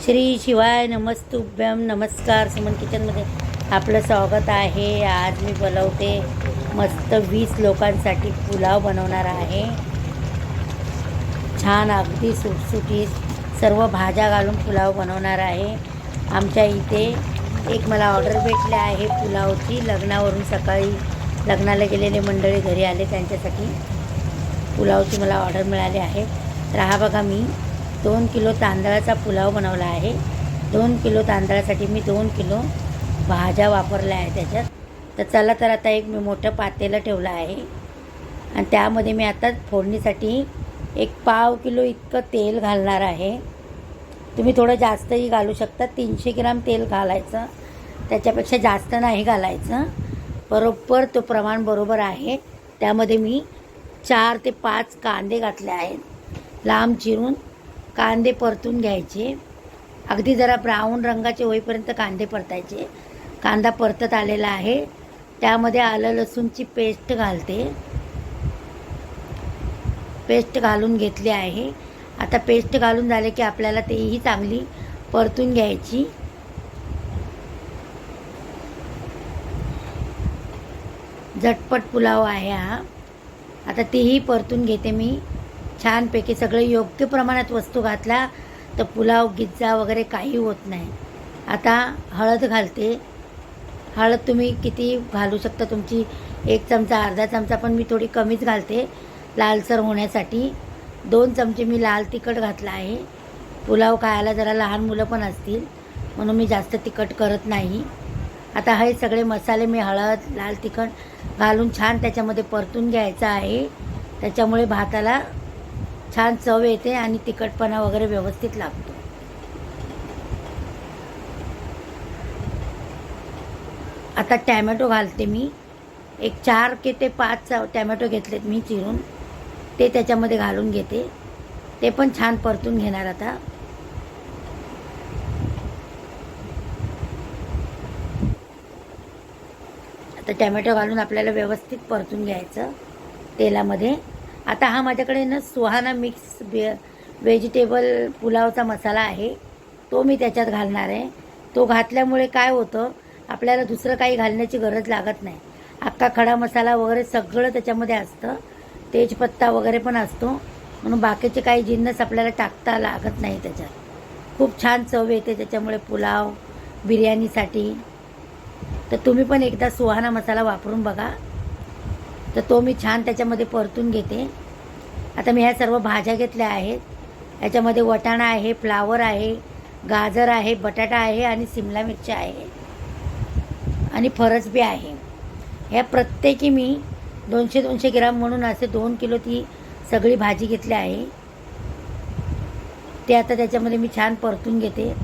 श्री शिवाय नमस्तुभ्यम. नमस्कार. सुमन किचनमध्ये आपलं स्वागत आहे. आज मी बनवते मस्त 20 लोकांसाठी पुलाव बनवणार आहे. छान अगदी सुटसुटीत सर्व भाज्या घालून पुलाव बनवणार आहे. आमच्या इथे एक मला ऑर्डर भेटली आहे पुलावची. लग्नावरून सकाळी लग्नाला गेलेले मंडळी घरी आले, त्यांच्यासाठी पुलावची मला ऑर्डर मिळाली आहे. तर हा बघा, मी 2 किलो तांदळाचा पुलाव बनवला आहे. 2 किलो तांदळासाठी मी 2 किलो भाज्या वापरल्या आहे त्याच्यात. तर चला, तर आता एक मी मोठं पातेलं ठेवलं आहे आणि त्यामध्ये मी आता फोडणीसाठी एक पाव किलो इतकं तेल घालणार आहे. तुम्ही थोडं जास्तही घालू शकता. 300 ग्राम तेल घालायचं, त्याच्यापेक्षा जास्त नाही घालायचं. बरोबर तो प्रमाण बरोबर आहे. त्यामध्ये मी 4 ते 5 कांदे घातले आहेत, लांब चिरून. कांदे परतून घ्यायचे, अगदी जरा ब्राऊन रंगाचे होईपर्यंत कांदे परतायचे. कांदा परतत आलेला आहे, त्यामध्ये आलं लसूणची पेस्ट घालते. पेस्ट घालून घेतली आहे. आता पेस्ट घालून झाले की आपल्याला तेही चांगली परतून घ्यायची. झटपट पुलाव आहे हा. आता तेही परतून घेते मी छानपैकी. सगळं योग्य प्रमाणात वस्तू घातला तर पुलाव गिज्जा वगैरे काही होत नाही. आता हळद घालते. हळद तुम्ही किती घालू शकता, तुमची 1 चमचा अर्धा चमचा, पण मी थोडी कमीच घालते लालसर होण्यासाठी. 2 चमचे मी लाल तिखट घातला आहे. पुलाव खायला जरा लहान मुलं पण असतील म्हणून मी जास्त तिखट करत नाही. आता हे सगळे मसाले मी हळद लाल तिखट घालून छान त्याच्यामध्ये परतून घ्यायचं आहे. त्याच्यामुळे भाताला छान चव येते आणि तिखटपणा वगैरे व्यवस्थित लागतो. आता टॅमॅटो घालते मी. एक 4 ते 5 टॅमॅटो घेतलेत मी चिरून, ते त्याच्यामध्ये घालून घेते. ते पण छान परतून घेणार. आता टॅमॅटो घालून आपल्याला व्यवस्थित परतून घ्यायचं तेलामध्ये. आता हा माझ्याकडे ना सुहाना मिक्स व्हेजिटेबल पुलावचा मसाला आहे, तो मी त्याच्यात घालणार आहे. तो घातल्यामुळे काय होतं, आपल्याला दुसरं काही घालण्याची गरज लागत नाही. अख्खा खडा मसाला वगैरे सगळं त्याच्यामध्ये असतं. तेजपत्ता वगैरे पण असतो, म्हणून बाकीचे काही जिन्नस आपल्याला टाकता लागत नाही त्याच्यात. खूप छान चव येते त्याच्यामुळे पुलाव बिर्याणीसाठी. तर तुम्ही पण एकदा सुहाना मसाला वापरून बघा. तर तो मी छान त्याच्यामध्ये परतून घेते. आता मी ह्या सर्व भाज्या घेतल्या आहेत. याच्यामध्ये वटाणा आहे, फ्लावर आहे, गाजर आहे, बटाटा आहे आणि शिमला मिरची आहे आणि फरसबी आहे. ह्या प्रत्येकी मी 200-200 ग्राम म्हणून असे 2 किलो ती सगळी भाजी घेतली आहे. ते आता त्याच्यामध्ये मी छान परतून घेते.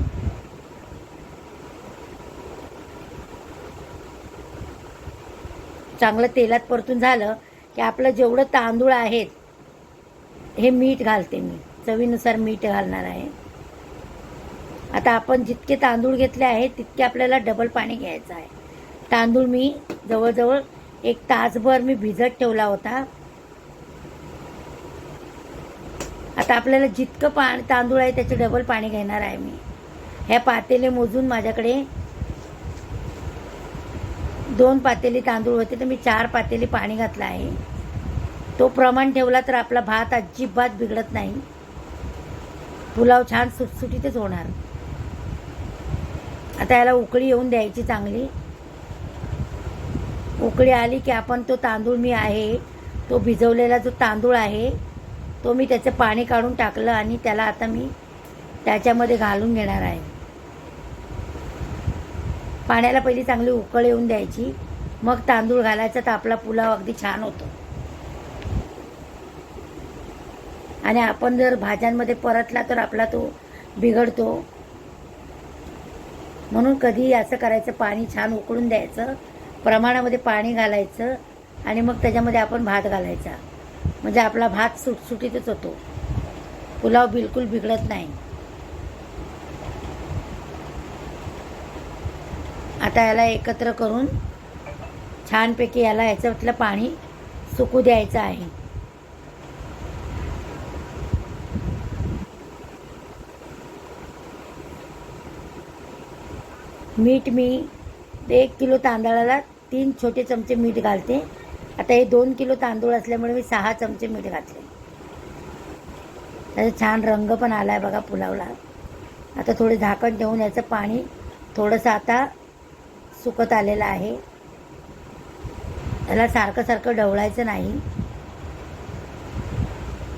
चांगलं तेलात परतून झालं की आपलं जेवढं तांदूळ आहेत, हे मीठ घालते मी. चवीनुसार मीठ घालणार आहे. आता आपण जितके तांदूळ घेतले आहेत तितके आपल्याला डबल पाणी घ्यायचं आहे. तांदूळ मी जवळजवळ 1 तासभर मी भिजत ठेवला होता. आता आपल्याला जितकं तांदूळ आहे त्याचे डबल पाणी घेणार आहे मी. ह्या पातेले मोजून माझ्याकडे 2 पातेली तांदूळ होते, तर मी 4 पातेली पाणी घातलं आहे. तो प्रमाण ठेवला तर आपला भात अजिबात बिघडत नाही. पुलाव छान सुटसुटीतच होणार. आता याला उकळी येऊन द्यायची चांगली. उकळी आली की आपण तो तांदूळ मी आहे, तो भिजवलेला जो तांदूळ आहे तो मी त्याचं पाणी काढून टाकलं आणि त्याला आता मी त्याच्यामध्ये घालून घेणार आहे. पाण्याला पहिली चांगली उकळ येऊन द्यायची, मग तांदूळ घालायचा. तर आपला पुलाव अगदी छान होतो. आणि आपण जर भाज्यांमध्ये परतला तर आपला तो बिघडतो. म्हणून कधीही असं करायचं, पाणी छान उकळून द्यायचं, प्रमाणामध्ये पाणी घालायचं आणि मग त्याच्यामध्ये आपण भात घालायचा. म्हणजे आपला भात सुटसुटीतच होतो. पुलाव बिलकुल बिघडत नाही. आता याला एकत्र करून छानपैकी याला ह्याच्यातलं पाणी सुकू द्यायचं आहे. मीठ मी 1 किलो तांदळाला 3 छोटे चमचे मीठ घालते. आता हे 2 किलो तांदूळ असल्यामुळे मी 6 चमचे मीठ घातले. त्याचा छान रंग पण आला आहे बघा पुलावला. आता थोडे झाकण ठेवून याचं पाणी थोडंसं आता सुकत आलेलं आहे. त्याला सारखं सारखं ढवळायचं नाही,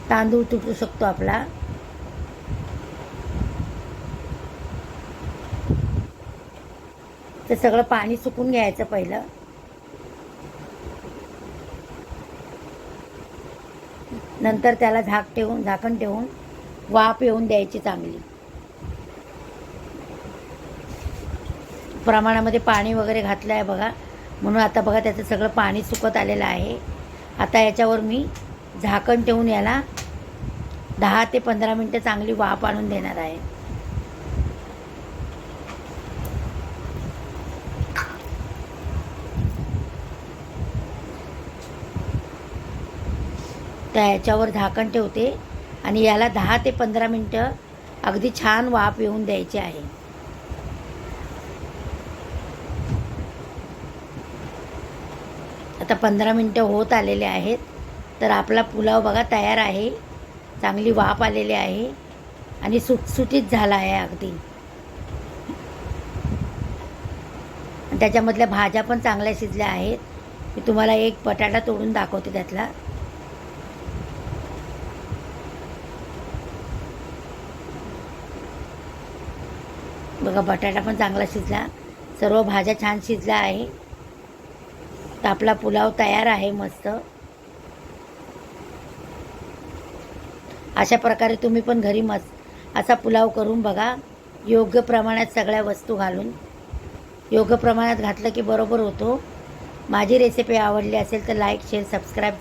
तांदूळ तुटू शकतो आपला. ते सगळं पाणी सुकून घ्यायचं पहिलं. नंतर त्याला झाकण ठेवून वाफ येऊन द्यायची चांगली. प्रमाणामध्ये पाणी वगैरे घातलं आहे बघा, म्हणून आता बघा त्याचं सगळं पाणी सुकत आलेलं आहे. आता याच्यावर मी झाकण ठेवून याला 10 ते 15 मिनटं चांगली वाफ आणून देणार आहे. त्या याच्यावर झाकण ठेवते आणि याला 10 ते 15 मिनटं अगदी छान वाफ येऊन द्यायची आहे. आता 15 मिनटं होत आलेले आहेत. तर आपला पुलाव बघा तयार आहे. चांगली वाफ आलेली आहे आणि सुटसुटीत झाला आहे अगदी. त्याच्यामधल्या भाज्या पण चांगल्या शिजल्या आहेत. मी तुम्हाला एक बटाटा तोडून दाखवते त्यातला. बघा बटाटा पण चांगला शिजला, सर्व भाज्या छान शिजल्या आहे. तर आपला पुलाव तयार आहे मस्त. अशा प्रकारे तुम्ही पण घरी मस्त असा पुलाव करून बघा. योग्य प्रमाणात सगळ्या वस्तू घालून योग्य प्रमाणात घातलं की बरोबर होतो. माझी रेसिपी आवडली असेल तर लाईक, शेअर, सबस्क्राईब